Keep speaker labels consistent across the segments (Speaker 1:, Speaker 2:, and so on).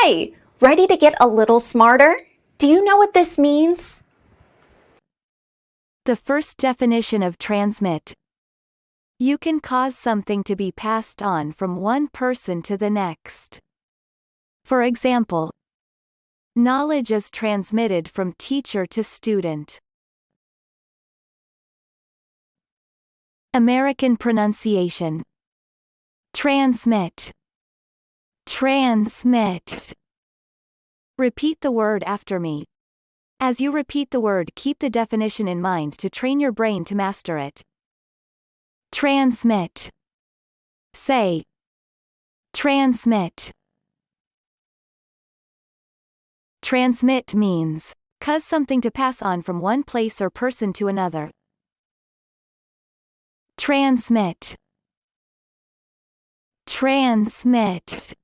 Speaker 1: Hi, ready to get a little smarter? Do you know what this means?
Speaker 2: The first definition of transmit. You can cause something to be passed on from one person to the next. For example, knowledge is transmitted from teacher to student. American pronunciation. Transmit. Transmit. Repeat the word after me. As you repeat the word, keep the definition in mind to train your brain to master it. Transmit. Say. Transmit. Transmit means cause something to pass on from one place or person to another. Transmit. Transmit.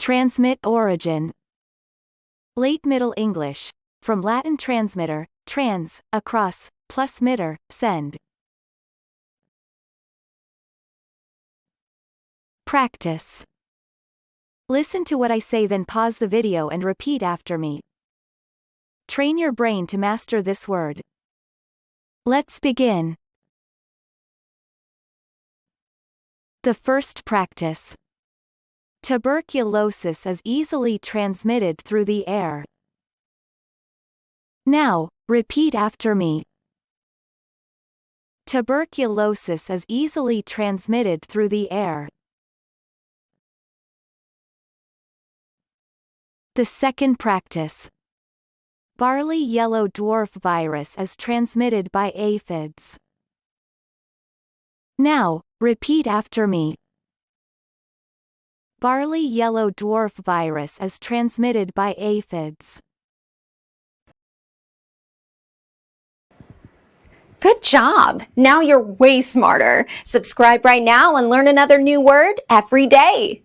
Speaker 2: Transmit origin. Late Middle English, from Latin transmitter, trans, across, plus mitter, send. Practice. Listen to what I say, then pause the video and repeat after me. Train your brain to master this word. Let's begin. The first practice. Tuberculosis is easily transmitted through the air. Now, repeat after me. Tuberculosis is easily transmitted through the air. The second practice. Barley yellow dwarf virus is transmitted by aphids. Now, repeat after me. Barley yellow dwarf virus is transmitted by aphids.
Speaker 1: Good job! Now you're way smarter. Subscribe right now and learn another new word every day.